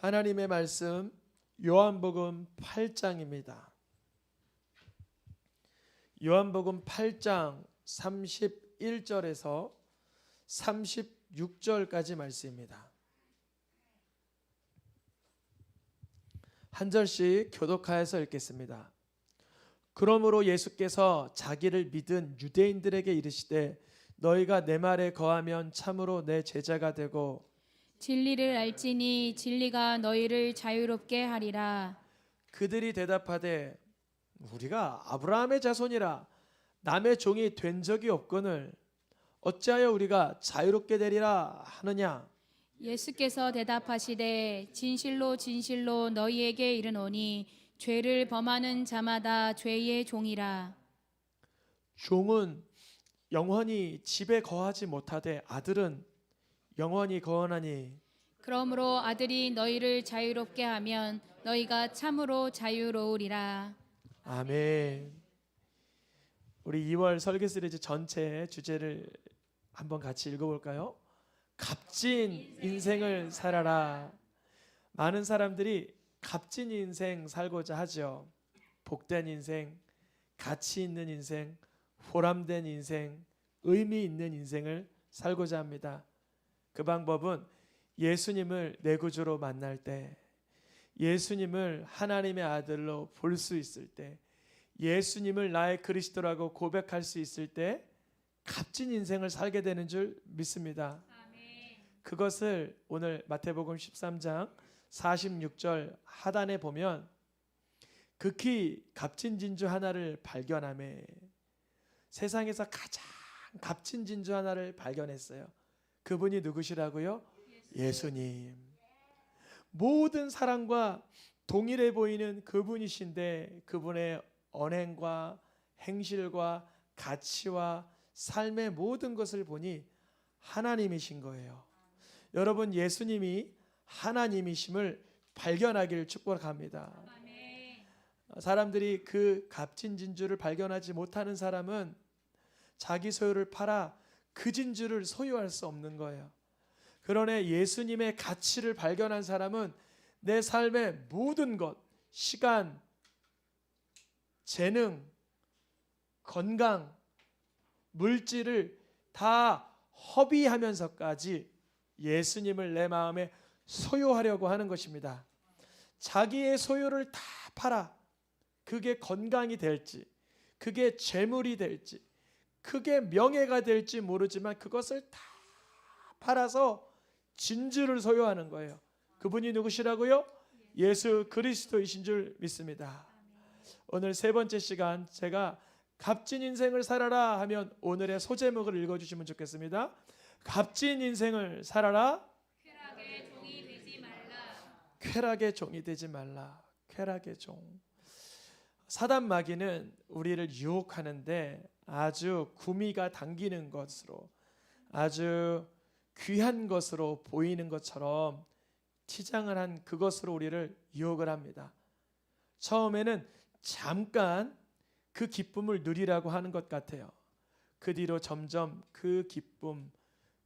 하나님의 말씀 요한복음 8장입니다. 요한복음 8장 31절에서 36절까지 말씀입니다. 한 절씩 교독하여서 읽겠습니다. 그러므로 예수께서 자기를 믿은 유대인들에게 이르시되 너희가 내 말에 거하면 참으로 내 제자가 되고 진리를 알지니 진리가 너희를 자유롭게 하리라. 그들이 대답하되 우리가 아브라함의 자손이라 남의 종이 된 적이 없거늘 어찌하여 우리가 자유롭게 되리라 하느냐. 예수께서 대답하시되 진실로 진실로 너희에게 이르노니 죄를 범하는 자마다 죄의 종이라. 종은 영원히 집에 거하지 못하되 아들은 영원히 거하나니 그러므로 아들이 너희를 자유롭게 하면 너희가 참으로 자유로우리라. 아멘. 우리 2월 설교 시리즈 전체 주제를 한번 같이 읽어볼까요? 값진 인생을 살아라. 많은 사람들이 값진 인생 살고자 하죠. 복된 인생, 가치 있는 인생, 보람된 인생, 의미 있는 인생을 살고자 합니다. 그 방법은 예수님을 내 구주로 만날 때, 예수님을 하나님의 아들로 볼 수 있을 때, 예수님을 나의 그리스도라고 고백할 수 있을 때 값진 인생을 살게 되는 줄 믿습니다. 그것을 오늘 마태복음 13장 46절 하단에 보면 극히 값진 진주 하나를 발견하매 세상에서 가장 값진 진주 하나를 발견했어요. 그분이 누구시라고요? 예수님. 모든 사랑과 동일해 보이는 그분이신데 그분의 언행과 행실과 가치와 삶의 모든 것을 보니 하나님이신 거예요. 여러분, 예수님이 하나님이심을 발견하기를 축복합니다. 사람들이 그 값진 진주를 발견하지 못하는 사람은 자기 소유를 팔아 그 진주를 소유할 수 없는 거예요. 그러나 예수님의 가치를 발견한 사람은 내 삶의 모든 것, 시간, 재능, 건강, 물질을 다 허비하면서까지 예수님을 내 마음에 소유하려고 하는 것입니다. 자기의 소유를 다 팔아 그게 건강이 될지, 그게 재물이 될지, 그게 명예가 될지 모르지만 그것을 다 팔아서 진주를 소유하는 거예요. 그분이 누구시라고요? 예수 그리스도이신 줄 믿습니다. 오늘 세 번째 시간 제가 값진 인생을 살아라 하면 오늘의 소제목을 읽어주시면 좋겠습니다. 값진 인생을 살아라. 쾌락의 종이 되지 말라. 쾌락의 종이 되지 말라. 쾌락의 종. 사단 마귀는 우리를 유혹하는데 아주 구미가 당기는 것으로, 아주 귀한 것으로 보이는 것처럼 치장을 한 그것으로 우리를 유혹을 합니다. 처음에는 잠깐 그 기쁨을 누리라고 하는 것 같아요. 그 뒤로 점점 그 기쁨,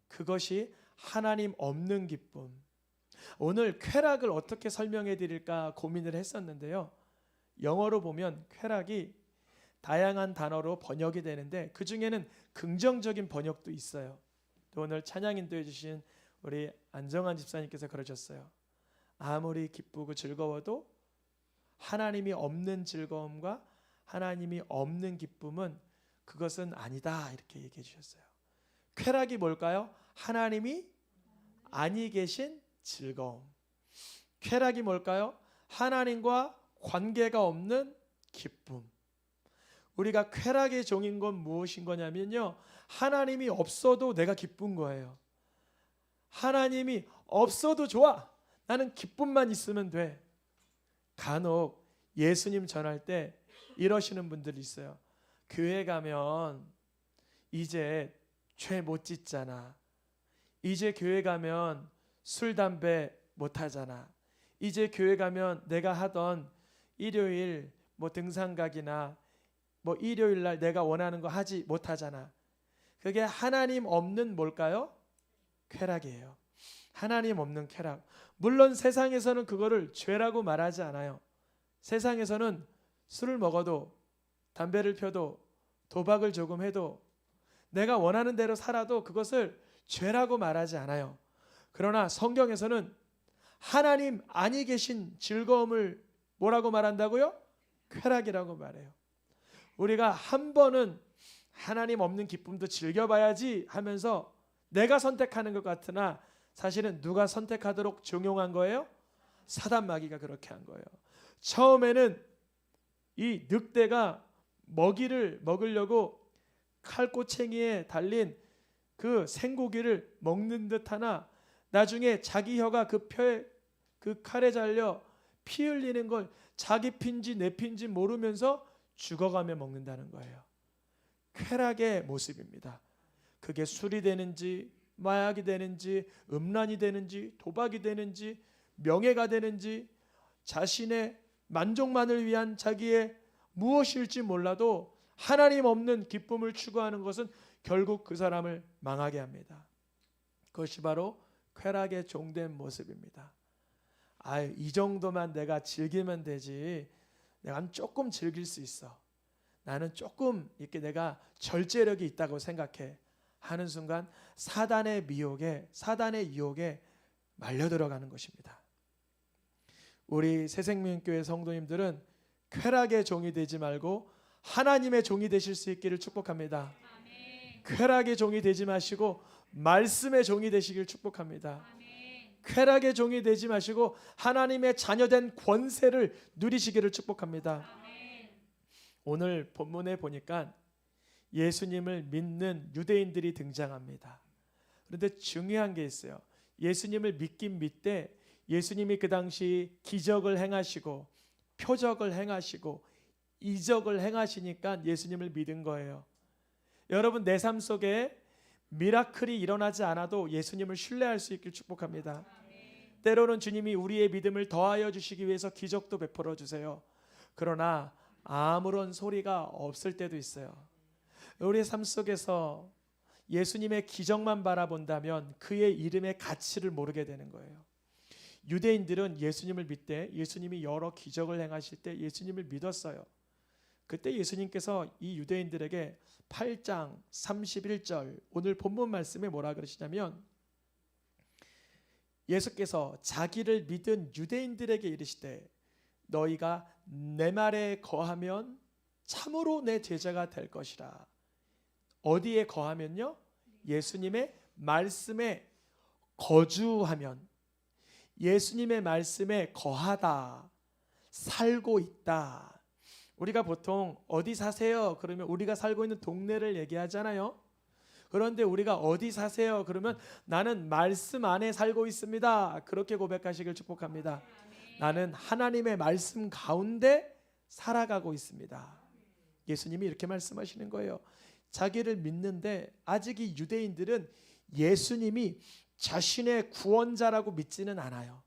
그것이 하나님 없는 기쁨. 오늘 쾌락을 어떻게 설명해 드릴까 고민을 했었는데요. 영어로 보면 쾌락이 다양한 단어로 번역이 되는데 그 중에는 긍정적인 번역도 있어요. 또 오늘 찬양 인도해 주신 우리 안정환 집사님께서 그러셨어요. 아무리 기쁘고 즐거워도 하나님이 없는 즐거움과 하나님이 없는 기쁨은 그것은 아니다, 이렇게 얘기해 주셨어요. 쾌락이 뭘까요? 하나님이 아니 계신 즐거움. 쾌락이 뭘까요? 하나님과 관계가 없는 기쁨. 우리가 쾌락의 종인 건 무엇인 거냐면요, 하나님이 없어도 내가 기쁜 거예요. 하나님이 없어도 좋아, 나는 기쁨만 있으면 돼. 간혹 예수님 전할 때 이러시는 분들이 있어요. 교회 가면 이제 죄 못 짓잖아. 이제 교회 가면 술 담배 못 하잖아. 이제 교회 가면 내가 하던 일요일 뭐 등산각이나 뭐 일요일 날 내가 원하는 거 하지 못하잖아. 그게 하나님 없는 뭘까요? 쾌락이에요. 하나님 없는 쾌락. 물론 세상에서는 그거를 죄라고 말하지 않아요. 세상에서는 술을 먹어도, 담배를 펴도, 도박을 조금 해도, 내가 원하는 대로 살아도 그것을 죄라고 말하지 않아요. 그러나 성경에서는 하나님 안에 계신 즐거움을 뭐라고 말한다고요? 쾌락이라고 말해요. 우리가 한 번은 하나님 없는 기쁨도 즐겨봐야지 하면서 내가 선택하는 것 같으나 사실은 누가 선택하도록 종용한 거예요? 사단 마귀가 그렇게 한 거예요. 처음에는 이 늑대가 먹이를 먹으려고 칼꼬챙이에 달린 그 생고기를 먹는 듯 하나 나중에 자기 혀가 그 칼에 잘려 피 흘리는 걸 자기 피인지 내 피인지 모르면서 죽어가며 먹는다는 거예요. 쾌락의 모습입니다. 그게 술이 되는지 마약이 되는지 음란이 되는지 도박이 되는지 명예가 되는지 자신의 만족만을 위한 자기의 무엇일지 몰라도 하나님 없는 기쁨을 추구하는 것은 결국 그 사람을 망하게 합니다. 그것이 바로 쾌락의 종된 모습입니다. 이 정도만 내가 즐기면 되지. 내가 조금 즐길 수 있어. 나는 조금 이렇게 내가 절제력이 있다고 생각해 하는 순간 사단의 유혹에 말려 들어가는 것입니다. 우리 새생명교회 성도님들은 쾌락의 종이 되지 말고 하나님의 종이 되실 수 있기를 축복합니다. 아멘. 쾌락의 종이 되지 마시고 말씀의 종이 되시길 축복합니다. 아멘. 쾌락의 종이 되지 마시고 하나님의 자녀된 권세를 누리시기를 축복합니다. 아멘. 오늘 본문에 보니까 예수님을 믿는 유대인들이 등장합니다. 그런데 중요한 게 있어요. 예수님을 믿긴 믿되 예수님이 그 당시 기적을 행하시고 표적을 행하시고 이적을 행하시니까 예수님을 믿은 거예요. 여러분 내 삶 속에 미라클이 일어나지 않아도 예수님을 신뢰할 수 있길 축복합니다. 때로는 주님이 우리의 믿음을 더하여 주시기 위해서 기적도 베풀어 주세요. 그러나 아무런 소리가 없을 때도 있어요. 우리의 삶 속에서 예수님의 기적만 바라본다면 그의 이름의 가치를 모르게 되는 거예요. 유대인들은 예수님을 믿되 예수님이 여러 기적을 행하실 때 예수님을 믿었어요. 그때 예수님께서 이 유대인들에게 8장 31절 오늘 본문 말씀에 뭐라 그러시냐면 예수께서 자기를 믿은 유대인들에게 이르시되 너희가 내 말에 거하면 참으로 내 제자가 될 것이라. 어디에 거하면요? 예수님의 말씀에 거주하면, 예수님의 말씀에 거하다, 살고 있다. 우리가 보통 어디 사세요? 그러면 우리가 살고 있는 동네를 얘기하잖아요. 그런데 우리가 어디 사세요? 그러면 나는 말씀 안에 살고 있습니다. 그렇게 고백하시길 축복합니다. 나는 하나님의 말씀 가운데 살아가고 있습니다. 예수님이 이렇게 말씀하시는 거예요. 자기를 믿는데 아직 이 유대인들은 예수님이 자신의 구원자라고 믿지는 않아요.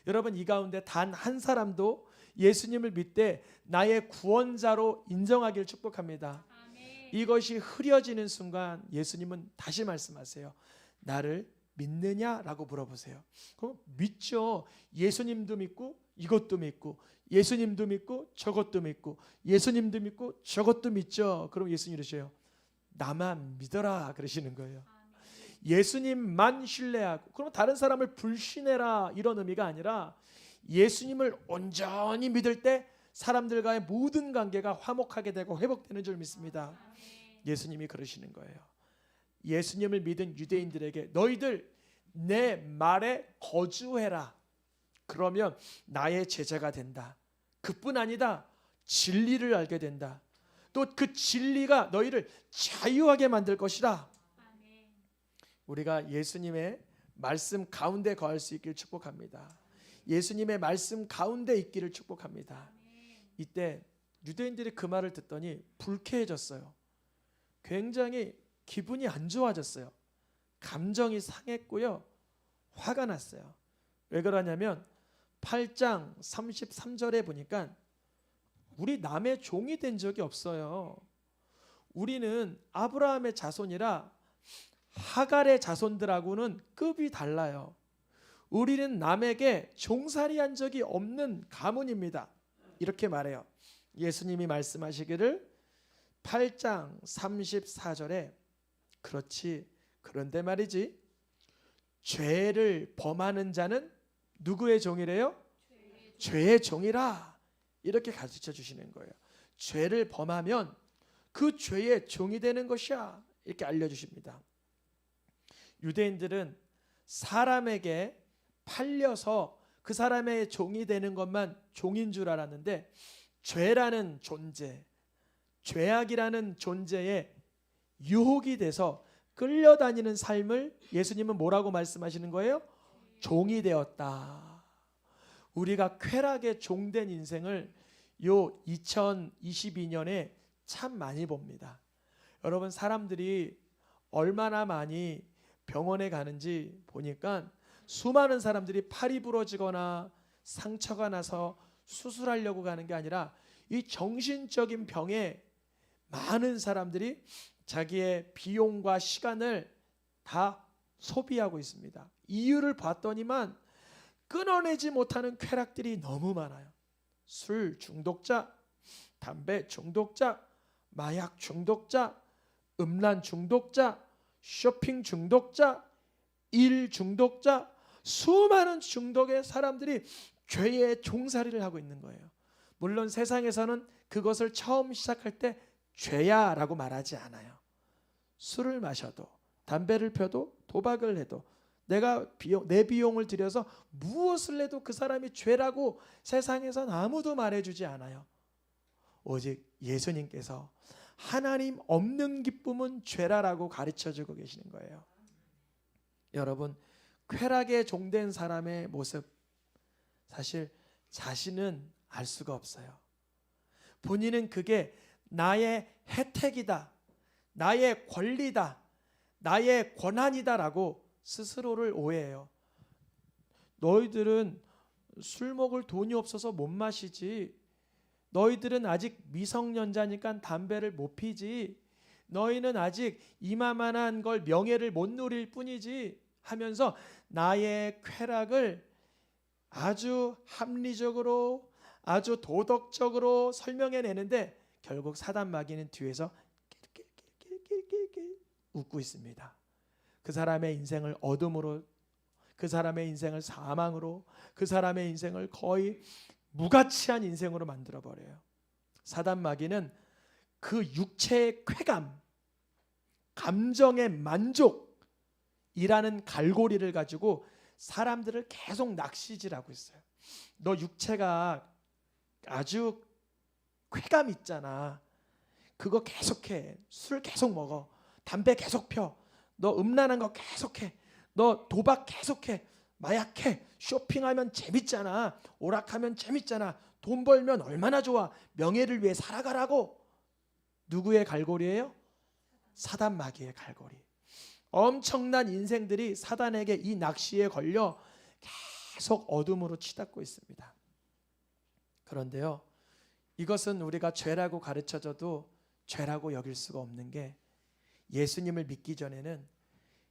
여러분 이 가운데 단 한 사람도 예수님을 믿되 나의 구원자로 인정하길 축복합니다. 아멘. 이것이 흐려지는 순간 예수님은 다시 말씀하세요. 나를 믿느냐라고 물어보세요. 그럼 믿죠. 예수님도 믿고 이것도 믿고 예수님도 믿고 저것도 믿고 예수님도 믿고 저것도 믿죠. 그럼 예수님 이러셔요. 나만 믿어라 그러시는 거예요. 예수님만 신뢰하고 그럼 다른 사람을 불신해라 이런 의미가 아니라 예수님을 온전히 믿을 때 사람들과의 모든 관계가 화목하게 되고 회복되는 줄 믿습니다. 예수님이 그러시는 거예요. 예수님을 믿은 유대인들에게 너희들 내 말에 거주해라. 그러면 나의 제자가 된다. 그뿐 아니다. 진리를 알게 된다. 또 그 진리가 너희를 자유하게 만들 것이다. 우리가 예수님의 말씀 가운데 거할 수 있기를 축복합니다. 예수님의 말씀 가운데 있기를 축복합니다. 이때 유대인들이 그 말을 듣더니 불쾌해졌어요. 굉장히 기분이 안 좋아졌어요. 감정이 상했고요. 화가 났어요. 왜 그러냐면 8장 33절에 보니까 우리 남의 종이 된 적이 없어요. 우리는 아브라함의 자손이라 하갈의 자손들하고는 급이 달라요. 우리는 남에게 종살이한 적이 없는 가문입니다. 이렇게 말해요. 예수님이 말씀하시기를 8장 34절에 그렇지, 그런데 말이지, 죄를 범하는 자는 누구의 종이래요? 죄의 종이라. 이렇게 가르쳐 주시는 거예요. 죄를 범하면 그 죄의 종이 되는 것이야. 이렇게 알려주십니다. 유대인들은 사람에게 팔려서 그 사람의 종이 되는 것만 종인 줄 알았는데, 죄라는 존재, 죄악이라는 존재에 유혹이 돼서 끌려다니는 삶을 예수님은 뭐라고 말씀하시는 거예요? 종이 되었다. 우리가 쾌락의 종된 인생을 요 2022년에 참 많이 봅니다. 여러분, 사람들이 얼마나 많이 병원에 가는지 보니까 수많은 사람들이 팔이 부러지거나 상처가 나서 수술하려고 가는 게 아니라 이 정신적인 병에 많은 사람들이 자기의 비용과 시간을 다 소비하고 있습니다. 이유를 봤더니만 끊어내지 못하는 쾌락들이 너무 많아요. 술 중독자, 담배 중독자, 마약 중독자, 음란 중독자, 쇼핑 중독자, 일 중독자, 수많은 중독의 사람들이 죄의 종살이를 하고 있는 거예요. 물론 세상에서는 그것을 처음 시작할 때 죄야 라고 말하지 않아요. 술을 마셔도, 담배를 펴도, 도박을 해도, 내가 내 비용을 들여서 무엇을 해도 그 사람이 죄라고 세상에선 아무도 말해주지 않아요. 오직 예수님께서 하나님 없는 기쁨은 죄라라고 가르쳐주고 계시는 거예요. 여러분, 쾌락에 종된 사람의 모습, 사실 자신은 알 수가 없어요. 본인은 그게 나의 혜택이다, 나의 권리다, 나의 권한이다라고 스스로를 오해해요. 너희들은 술 먹을 돈이 없어서 못 마시지, 너희들은 아직 미성년자니까 담배를 못 피지, 너희는 아직 이만한 걸 명예를 못 누릴 뿐이지 하면서 나의 쾌락을 아주 합리적으로, 아주 도덕적으로 설명해내는데 결국 사단 마귀는 뒤에서 웃고 있습니다. 그 사람의 인생을 어둠으로, 그 사람의 인생을 사망으로, 그 사람의 인생을 거의 무가치한 인생으로 만들어버려요. 사단 마귀는 그 육체의 쾌감, 감정의 만족이라는 갈고리를 가지고 사람들을 계속 낚시질하고 있어요. 너 육체가 아주 쾌감 있잖아, 그거 계속해. 술 계속 먹어, 담배 계속 펴, 너 음란한 거 계속해, 너 도박 계속해, 마약해, 쇼핑하면 재밌잖아, 오락하면 재밌잖아, 돈 벌면 얼마나 좋아, 명예를 위해 살아가라고. 누구의 갈고리예요? 사단 마귀의 갈고리. 엄청난 인생들이 사단에게 이 낚시에 걸려 계속 어둠으로 치닫고 있습니다. 그런데요, 이것은 우리가 죄라고 가르쳐줘도 죄라고 여길 수가 없는 게, 예수님을 믿기 전에는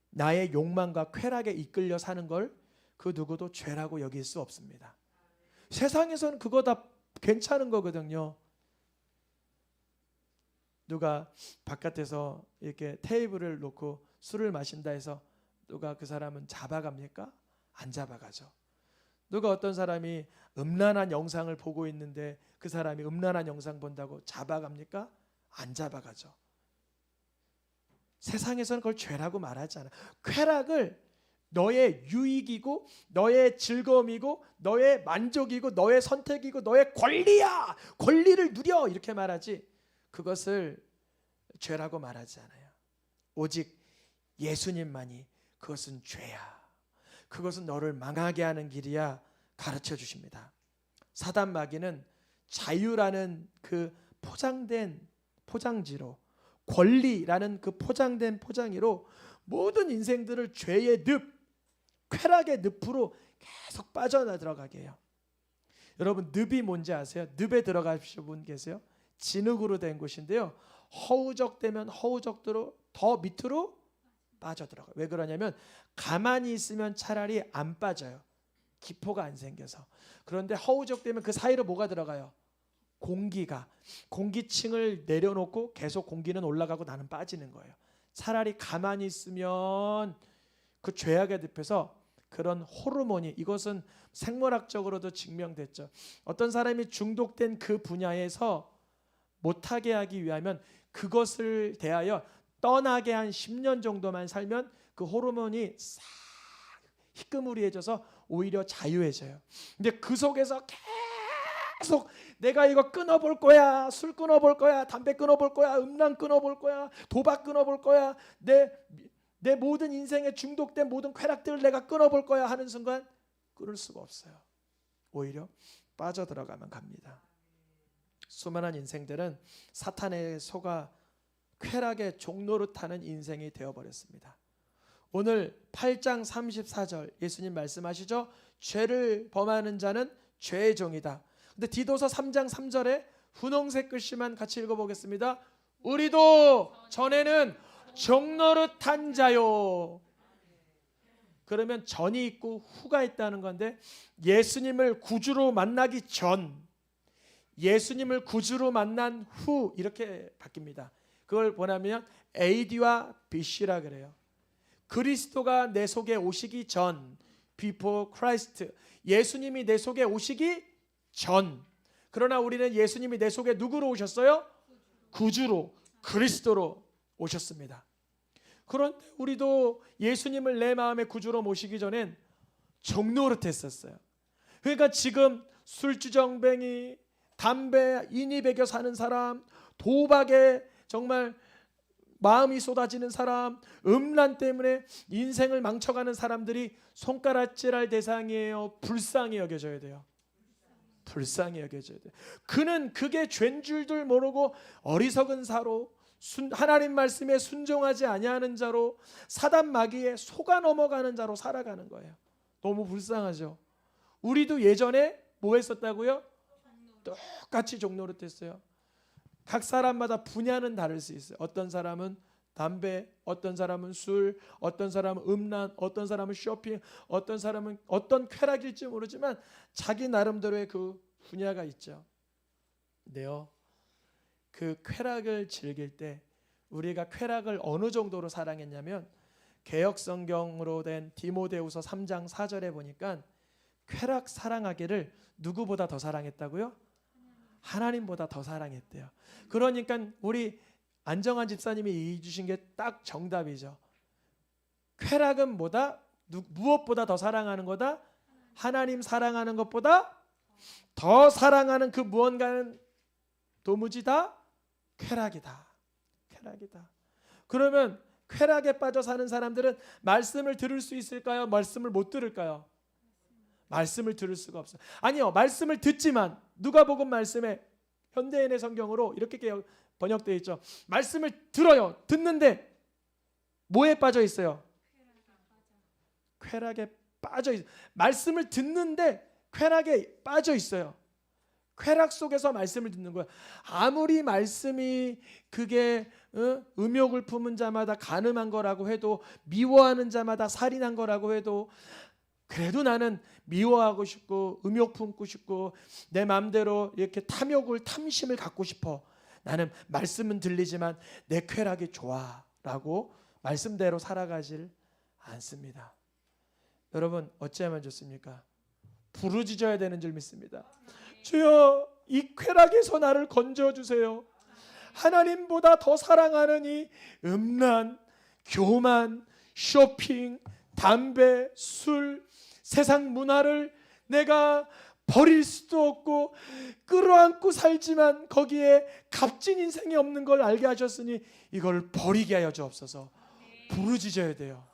나의 욕망과 쾌락에 이끌려 사는 걸 그 누구도 죄라고 여길 수 없습니다. 세상에서는 그거 다 괜찮은 거거든요. 누가 바깥에서 이렇게 테이블을 놓고 술을 마신다 해서 누가 그 사람은 잡아갑니까? 안 잡아가죠. 누가 어떤 사람이 음란한 영상을 보고 있는데 그 사람이 음란한 영상 본다고 잡아갑니까? 안 잡아가죠. 세상에서는 그걸 죄라고 말하지 않아. 쾌락을 너의 유익이고, 너의 즐거움이고, 너의 만족이고, 너의 선택이고, 너의 권리야, 권리를 누려, 이렇게 말하지 그것을 죄라고 말하지 않아요. 오직 예수님만이 그것은 죄야, 그것은 너를 망하게 하는 길이야 가르쳐 주십니다. 사단 마귀는 자유라는 그 포장된 포장지로, 권리라는 그 포장된 포장이로 모든 인생들을 죄의 늪, 쾌락의 늪으로 계속 빠져들어가게 해요. 여러분, 늪이 뭔지 아세요? 늪에 들어가신 분 계세요? 진흙으로 된 곳인데요, 허우적되면 허우적대로 더 밑으로 빠져들어가요. 왜 그러냐면 가만히 있으면 차라리 안 빠져요. 기포가 안 생겨서. 그런데 허우적되면 그 사이로 뭐가 들어가요? 공기층을 내려놓고 계속 공기는 올라가고 나는 빠지는 거예요. 차라리 가만히 있으면 그 죄악에 늪에서 그런 호르몬이, 이것은 생물학적으로도 증명됐죠. 어떤 사람이 중독된 그 분야에서 못하게 하기 위하면 그것을 대하여 떠나게 한 10년 정도만 살면 그 호르몬이 싹 희끄무리해져서 오히려 자유해져요. 근데 그 속에서 계속 내가 이거 끊어볼 거야, 술 끊어볼 거야, 담배 끊어볼 거야, 음란 끊어볼 거야, 도박 끊어볼 거야, 내 모든 인생에 중독된 모든 쾌락들을 내가 끊어볼 거야 하는 순간 끊을 수가 없어요. 오히려 빠져들어가면 갑니다. 수많은 인생들은 사탄의 속아 쾌락의 종노릇하는 인생이 되어버렸습니다. 오늘 8장 34절 예수님 말씀하시죠. 죄를 범하는 자는 죄의 종이다. 근데 디도서 3장 3절에 분홍색 글씨만 같이 읽어보겠습니다. 우리도 전에는 종노릇한 자요. 그러면 전이 있고 후가 있다는 건데, 예수님을 구주로 만나기 전, 예수님을 구주로 만난 후 이렇게 바뀝니다. 그걸 뭐냐면 AD와 BC라 그래요. 그리스도가 내 속에 오시기 전, before Christ. 예수님이 내 속에 오시기 전. 그러나 우리는 예수님이 내 속에 누구로 오셨어요? 구주로, 그리스도로 오셨습니다. 그런데 우리도 예수님을 내 마음의 구주로 모시기 전엔 종노릇했었어요. 그러니까 지금 술주정뱅이, 담배, 인이 배겨 사는 사람, 도박에 정말 마음이 쏟아지는 사람, 음란 때문에 인생을 망쳐가는 사람들이 손가락질할 대상이에요. 불쌍히 여겨져야 돼요. 불쌍히 여겨져야 돼요. 그는 그게 죄인 줄도 모르고 어리석은 사로, 하나님 말씀에 순종하지 아니하는 자로, 사단 마귀에 속아 넘어가는 자로 살아가는 거예요. 너무 불쌍하죠. 우리도 예전에 뭐 했었다고요? 똑같이 종노릇했어요. 각 사람마다 분야는 다를 수 있어요. 어떤 사람은 담배, 어떤 사람은 술, 어떤 사람은 음란, 어떤 사람은 쇼핑, 어떤 사람은 어떤 쾌락일지 모르지만 자기 나름대로의 그 분야가 있죠. 근데요, 그 쾌락을 즐길 때 우리가 쾌락을 어느 정도로 사랑했냐면, 개역 성경으로 된 디모데후서 3장 4절에 보니까 쾌락 사랑하기를 누구보다 더 사랑했다고요? 하나님보다 더 사랑했대요. 그러니까 우리 안정환 집사님이 얘기해 주신 게 딱 정답이죠. 쾌락은 무엇보다 더 사랑하는 거다? 하나님 사랑하는 것보다 더 사랑하는 그 무언가는 도무지 다 쾌락이다. 쾌락이다. 그러면 쾌락에 빠져 사는 사람들은 말씀을 들을 수 있을까요? 말씀을 못 들을까요? 말씀을 들을 수가 없어요. 아니요, 말씀을 듣지만 누가복음 말씀에 현대인의 성경으로 이렇게 번역되어 있죠. 말씀을 들어요. 듣는데 뭐에 빠져 있어요? 쾌락에 빠져 있어요. 말씀을 듣는데 쾌락에 빠져 있어요. 쾌락 속에서 말씀을 듣는 거예요. 아무리 말씀이 그게 음욕을 품은 자마다 간음한 거라고 해도, 미워하는 자마다 살인한 거라고 해도, 그래도 나는 미워하고 싶고 음욕 품고 싶고 내 마음대로 이렇게 탐심을 갖고 싶어. 나는 말씀은 들리지만 내 쾌락이 좋아라고 말씀대로 살아가질 않습니다. 여러분, 어찌하면 좋습니까? 부르짖어야 되는 줄 믿습니다. 주여, 이 쾌락에서 나를 건져주세요. 하나님보다 더 사랑하는 이 음란, 교만, 쇼핑, 담배, 술, 세상 문화를 내가 버릴 수도 없고 끌어안고 살지만 거기에 값진 인생이 없는 걸 알게 하셨으니 이걸 버리게 하여 주옵소서. 부르짖어야 돼요.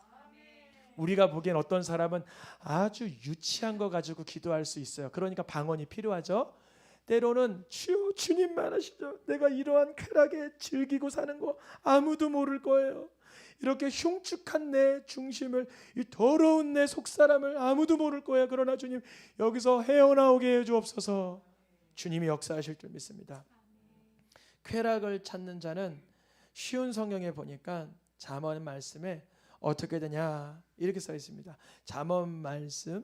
우리가 보기엔 어떤 사람은 아주 유치한 거 가지고 기도할 수 있어요. 그러니까 방언이 필요하죠. 때로는 주여, 주님만 아시죠. 내가 이러한 쾌락에 즐기고 사는 거 아무도 모를 거예요. 이렇게 흉측한 내 중심을, 이 더러운 내 속사람을 아무도 모를 거예요. 그러나 주님, 여기서 헤어나오게 해주옵소서. 주님이 역사하실 줄 믿습니다. 쾌락을 찾는 자는 쉬운 성경에 보니까 잠언 말씀에 어떻게 되냐 이렇게 써 있습니다. 잠언 말씀,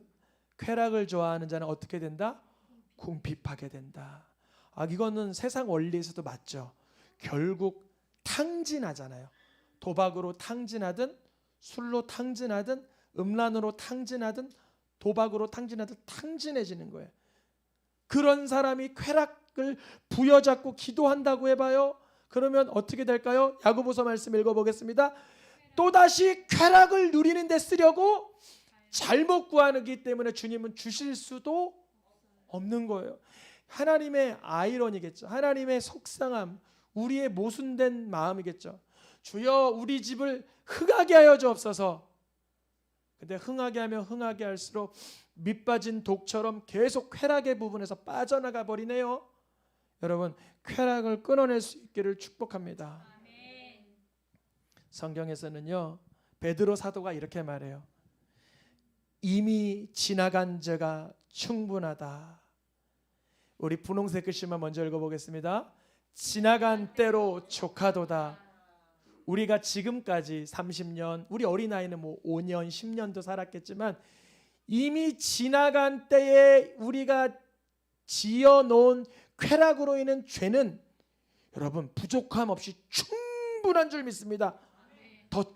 쾌락을 좋아하는 자는 어떻게 된다? 궁핍하게 된다. 이거는 세상 원리에서도 맞죠. 결국 탕진하잖아요. 도박으로 탕진하든 술로 탕진하든 음란으로 탕진하든 도박으로 탕진하든 탕진해지는 거예요. 그런 사람이 쾌락을 부여잡고 기도한다고 해봐요. 그러면 어떻게 될까요? 야고보서 말씀 읽어보겠습니다. 또다시 쾌락을 누리는 데 쓰려고 잘못 구하기 때문에 주님은 주실 수도 없는 거예요. 하나님의 아이러니겠죠. 하나님의 속상함, 우리의 모순된 마음이겠죠. 주여 우리 집을 흥하게 하여 주옵소서. 근데 흥하게 하면 흥하게 할수록 밑빠진 독처럼 계속 쾌락의 부분에서 빠져나가 버리네요. 여러분, 쾌락을 끊어낼 수 있기를 축복합니다. 성경에서는요, 베드로 사도가 이렇게 말해요. 이미 지나간 죄가 충분하다. 우리 분홍색 글씨만 먼저 읽어보겠습니다. 지나간 때로 족하도다. 우리가 지금까지 30년, 우리 어린아이는 5년, 10년도 살았겠지만 이미 지나간 때에 우리가 지어놓은 쾌락으로 인한 죄는 여러분 부족함 없이 충분한 줄 믿습니다.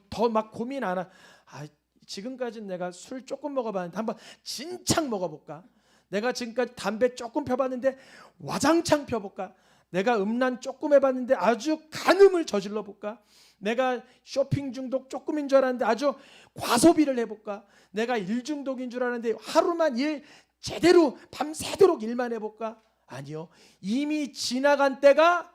더 막 고민 안 하. 지금까지는 내가 술 조금 먹어봤는데 한번 진창 먹어볼까? 내가 지금까지 담배 조금 펴봤는데 와장창 펴볼까? 내가 음란 조금 해봤는데 아주 간음을 저질러 볼까? 내가 쇼핑 중독 조금인 줄 알았는데 아주 과소비를 해볼까? 내가 일 중독인 줄 알았는데 하루만 일 제대로 밤새도록 일만 해볼까? 아니요. 이미 지나간 때가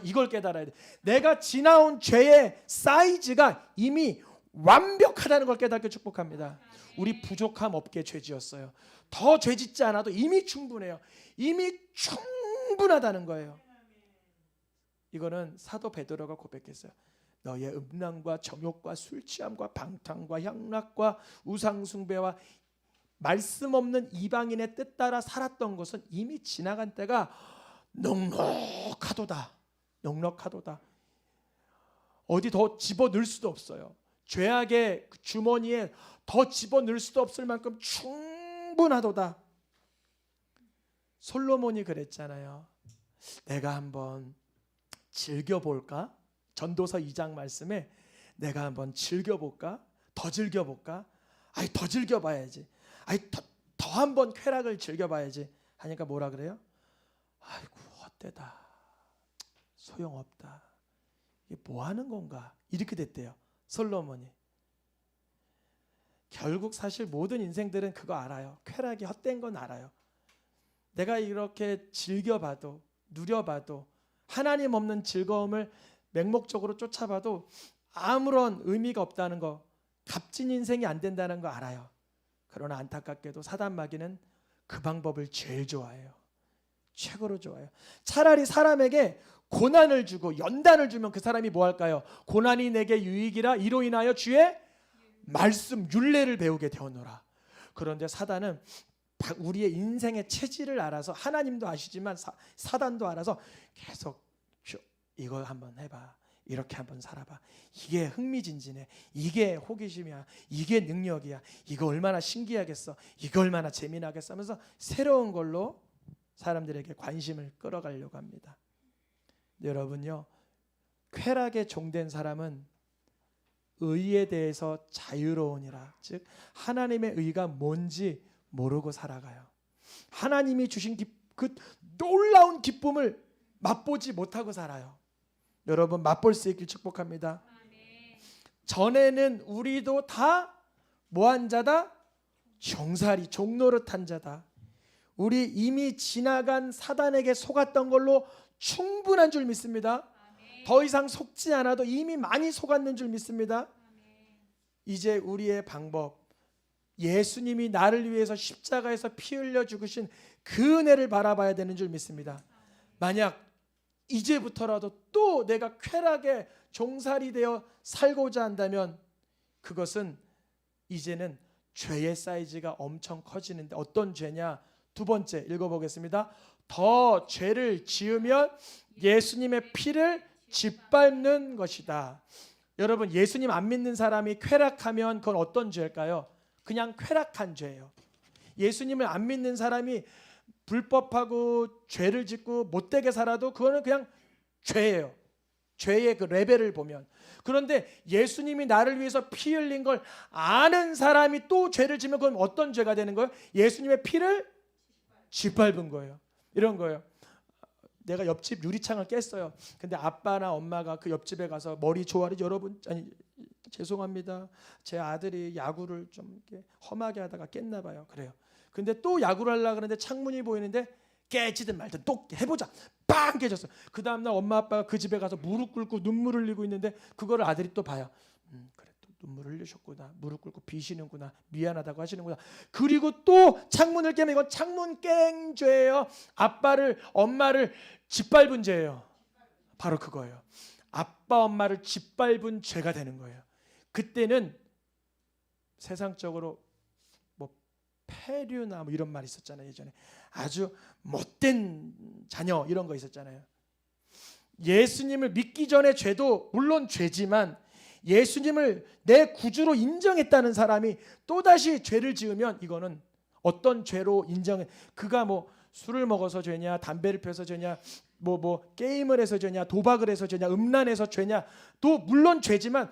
이걸 깨달아야 돼. 내가 지나온 죄의 사이즈가 이미 완벽하다는 걸 깨닫게 축복합니다. 우리 부족함 없게 죄 지었어요. 더 죄 짓지 않아도 이미 충분해요. 이미 충분하다는 거예요. 이거는 사도 베드로가 고백했어요. 너의 음란과 정욕과 술 취함과 방탕과 향락과 우상 숭배와 말씀 없는 이방인의 뜻 따라 살았던 것은 이미 지나간 때가 넉넉하도다. 넉넉하도다. 어디 더 집어넣을 수도 없어요. 죄악의 주머니에 더 집어넣을 수도 없을 만큼 충분하도다. 솔로몬이 그랬잖아요. 내가 한번 즐겨볼까? 전도서 2장 말씀에 내가 한번 즐겨볼까? 더 즐겨볼까? 더 즐겨봐야지. 더 한번 쾌락을 즐겨봐야지 하니까 뭐라 그래요? 아이고 헛되다. 소용없다. 이게 뭐 하는 건가? 이렇게 됐대요. 솔로몬이. 결국 사실 모든 인생들은 그거 알아요. 쾌락이 헛된 건 알아요. 내가 이렇게 즐겨봐도 누려봐도 하나님 없는 즐거움을 맹목적으로 쫓아봐도 아무런 의미가 없다는 거, 값진 인생이 안 된다는 거 알아요. 그러나 안타깝게도 사단 마귀는 그 방법을 제일 좋아해요. 최고로 좋아해요. 차라리 사람에게 고난을 주고 연단을 주면 그 사람이 뭐 할까요? 고난이 내게 유익이라 이로 인하여 주의 말씀 율례를 배우게 되었노라. 그런데 사단은 우리의 인생의 체질을 알아서 하나님도 아시지만 사단도 알아서 계속 이거 한번 해봐. 이렇게 한번 살아봐. 이게 흥미진진해. 이게 호기심이야. 이게 능력이야. 이거 얼마나 신기하겠어. 이거 얼마나 재미나겠어 하면서 새로운 걸로 사람들에게 관심을 끌어가려고 합니다. 여러분요, 쾌락에 종된 사람은 의에 대해서 자유로우니라. 즉 하나님의 의가 뭔지 모르고 살아가요. 하나님이 주신 그 놀라운 기쁨을 맛보지 못하고 살아요. 여러분 맛볼 수 있길 축복합니다. 전에는 우리도 다 뭐한 자다? 종살이 종노릇한 자다. 우리 이미 지나간 사단에게 속았던 걸로 충분한 줄 믿습니다. 더 이상 속지 않아도 이미 많이 속았는 줄 믿습니다. 이제 우리의 방법, 예수님이 나를 위해서 십자가에서 피 흘려 죽으신 그 은혜를 바라봐야 되는 줄 믿습니다. 만약 이제부터라도 또 내가 쾌락에 종살이 되어 살고자 한다면 그것은 이제는 죄의 사이즈가 엄청 커지는데 어떤 죄냐? 두 번째 읽어보겠습니다. 더 죄를 지으면 예수님의 피를 짓밟는 것이다. 여러분 예수님 안 믿는 사람이 쾌락하면 그건 어떤 죄일까요? 그냥 쾌락한 죄예요. 예수님을 안 믿는 사람이 불법하고 죄를 짓고 못되게 살아도 그거는 그냥 죄예요. 죄의 그 레벨을 보면. 그런데 예수님이 나를 위해서 피 흘린 걸 아는 사람이 또 죄를 지면 그건 어떤 죄가 되는 거예요? 예수님의 피를 짓밟은 거예요. 이런 거예요. 내가 옆집 유리창을 깼어요. 근데 아빠나 엄마가 그 옆집에 가서 머리 조아리 여러분 아니 죄송합니다. 제 아들이 야구를 좀 이렇게 험하게 하다가 깼나 봐요. 그래요. 근데 또 야구를 하려고 하는데 창문이 보이는데 깨지든 말든 또 해보자. 빵 깨졌어. 그 다음날 엄마 아빠가 그 집에 가서 무릎 꿇고 눈물 흘리고 있는데 그거를 아들이 또 봐요. 그래 또 눈물 흘리셨구나. 무릎 꿇고 비시는구나. 미안하다고 하시는구나. 그리고 또 창문을 깨면 이건 창문 깬 죄예요. 아빠를 엄마를 짓밟은 죄예요. 바로 그거예요. 아빠 엄마를 짓밟은 죄가 되는 거예요. 그때는 세상적으로 뭐 폐류나 뭐 이런 말이 있었잖아요. 예전에 아주 못된 자녀 이런 거 있었잖아요. 예수님을 믿기 전에 죄도 물론 죄지만 예수님을 내 구주로 인정했다는 사람이 또다시 죄를 지으면 이거는 어떤 죄로 인정해. 그가 뭐 술을 먹어서 죄냐, 담배를 피워서 죄냐, 뭐 게임을 해서 죄냐, 도박을 해서 죄냐, 음란해서 죄냐, 또 물론 죄지만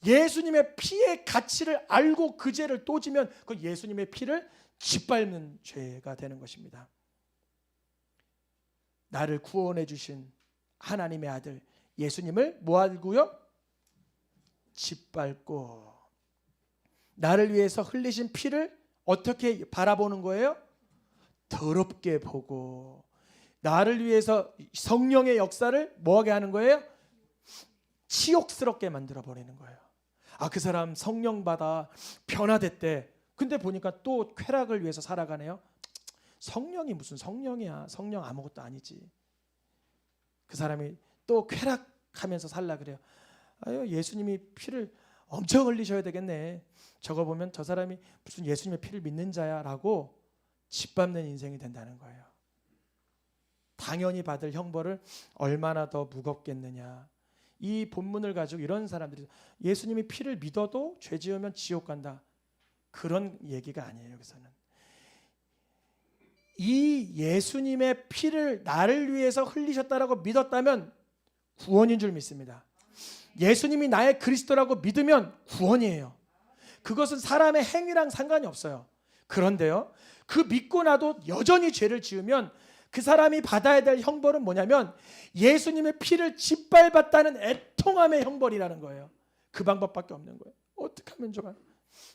예수님의 피의 가치를 알고 그 죄를 또 지면 그 예수님의 피를 짓밟는 죄가 되는 것입니다. 나를 구원해 주신 하나님의 아들 예수님을 뭐 하고요? 짓밟고 나를 위해서 흘리신 피를 어떻게 바라보는 거예요? 더럽게 보고 나를 위해서 성령의 역사를 뭐하게 하는 거예요? 치욕스럽게 만들어 버리는 거예요. 그 사람 성령 받아 변화됐대. 근데 보니까 또 쾌락을 위해서 살아가네요. 성령이 무슨 성령이야. 성령 아무것도 아니지. 그 사람이 또 쾌락하면서 살라 그래요. 예수님이 피를 엄청 흘리셔야 되겠네. 저거 보면 저 사람이 무슨 예수님의 피를 믿는 자야 라고 짓밟는 인생이 된다는 거예요. 당연히 받을 형벌을 얼마나 더 무겁겠느냐. 이 본문을 가지고 이런 사람들이 예수님이 피를 믿어도 죄 지으면 지옥 간다. 그런 얘기가 아니에요. 여기서는 이 예수님의 피를 나를 위해서 흘리셨다라고 믿었다면 구원인 줄 믿습니다. 예수님이 나의 그리스도라고 믿으면 구원이에요. 그것은 사람의 행위랑 상관이 없어요. 그런데요, 그 믿고 나도 여전히 죄를 지으면 그 사람이 받아야 될 형벌은 뭐냐면 예수님의 피를 짓밟았다는 애통함의 형벌이라는 거예요. 그 방법밖에 없는 거예요. 어떻게 하면 좋아요?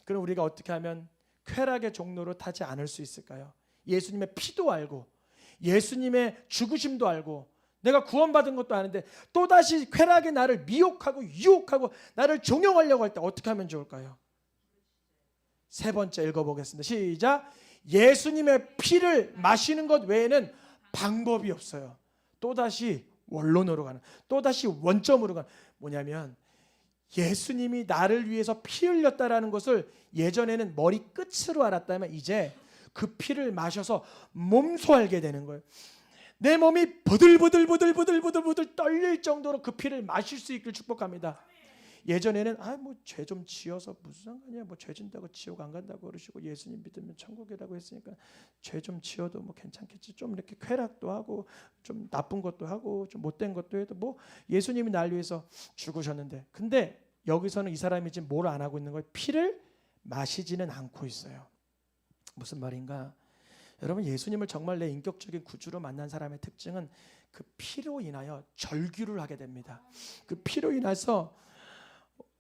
그럼 우리가 어떻게 하면 쾌락의 종로로 타지 않을 수 있을까요? 예수님의 피도 알고 예수님의 죽으심도 알고 내가 구원받은 것도 아는데 또다시 쾌락이 나를 미혹하고 유혹하고 나를 종용하려고 할 때 어떻게 하면 좋을까요? 세 번째 읽어보겠습니다. 시작. 예수님의 피를 마시는 것 외에는 방법이 없어요. 또다시 원론으로 가는, 또다시 원점으로 가는. 뭐냐면 예수님이 나를 위해서 피 흘렸다라는 것을 예전에는 머리 끝으로 알았다면 이제 그 피를 마셔서 몸소 알게 되는 거예요. 내 몸이 부들부들 떨릴 정도로 그 피를 마실 수 있길 축복합니다. 예전에는 뭐 죄 좀 지어서 무슨 상관이야, 뭐 죄 진다고 지옥 안 간다고 그러시고 예수님 믿으면 천국이라고 했으니까 죄 좀 지어도 뭐 괜찮겠지. 좀 이렇게 쾌락도 하고 좀 나쁜 것도 하고 좀 못된 것도 해도 뭐 예수님이 날 위해서 죽으셨는데, 근데 여기서는 이 사람이 지금 뭘 안 하고 있는 거예요? 피를 마시지는 않고 있어요. 무슨 말인가? 여러분, 예수님을 정말 내 인격적인 구주로 만난 사람의 특징은 그 피로 인하여 절규를 하게 됩니다. 그 피로 인해서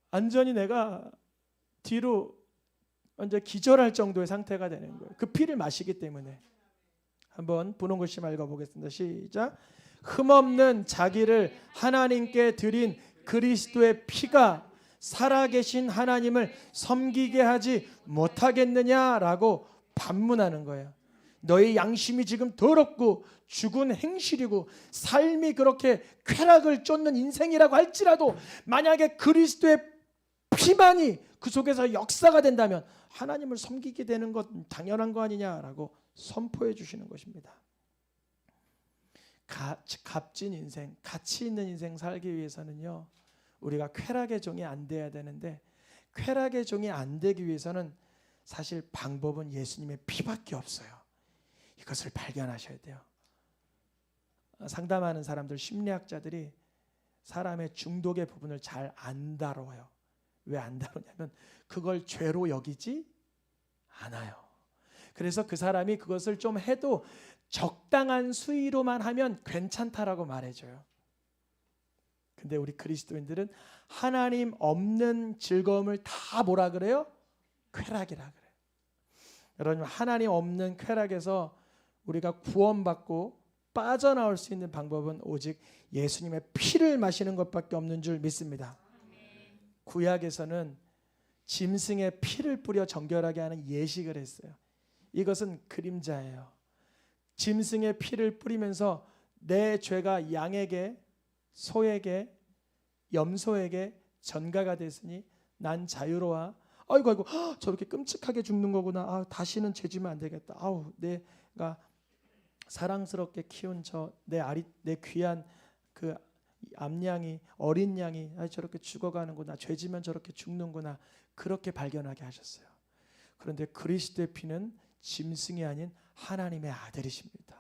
완전히 내가 뒤로 완전 기절할 정도의 상태가 되는 거예요. 그 피를 마시기 때문에. 한번 분홍 글씨 읽어보겠습니다. 시작. 흠없는 자기를 하나님께 드린 그리스도의 피가 살아계신 하나님을 섬기게 하지 못하겠느냐라고 반문하는 거예요. 너희 양심이 지금 더럽고 죽은 행실이고 삶이 그렇게 쾌락을 쫓는 인생이라고 할지라도 만약에 그리스도의 피만이 그 속에서 역사가 된다면 하나님을 섬기게 되는 것 당연한 거 아니냐라고 선포해 주시는 것입니다. 값진 인생, 가치 있는 인생 살기 위해서는요, 우리가 쾌락의 종이 안 돼야 되는데 쾌락의 종이 안 되기 위해서는 사실 방법은 예수님의 피밖에 없어요. 이것을 발견하셔야 돼요. 상담하는 사람들, 심리학자들이 사람의 중독의 부분을 잘 안 다뤄요. 왜 안 다루냐면 그걸 죄로 여기지 않아요. 그래서 그 사람이 그것을 좀 해도 적당한 수위로만 하면 괜찮다라고 말해줘요. 근데 우리 그리스도인들은 하나님 없는 즐거움을 다 뭐라 그래요? 쾌락이라 그래요. 여러분, 하나님 없는 쾌락에서 우리가 구원받고 빠져나올 수 있는 방법은 오직 예수님의 피를 마시는 것밖에 없는 줄 믿습니다. 구약에서는 짐승의 피를 뿌려 정결하게 하는 예식을 했어요. 이것은 그림자예요. 짐승의 피를 뿌리면서 내 죄가 양에게, 소에게, 염소에게 전가가 됐으니 난 자유로워. 아이고 저렇게 끔찍하게 죽는 거구나. 다시는 죄지면 안 되겠다. 내가 사랑스럽게 키운 내 귀한 그 암양이, 어린 양이 저렇게 죽어가는구나. 죄지면 저렇게 죽는구나. 그렇게 발견하게 하셨어요. 그런데 그리스도의 피는 짐승이 아닌 하나님의 아들이십니다.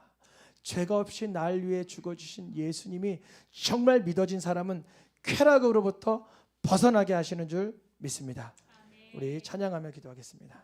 죄가 없이 날 위해 죽어주신 예수님이 정말 믿어진 사람은 쾌락으로부터 벗어나게 하시는 줄 믿습니다. 우리 찬양하며 기도하겠습니다.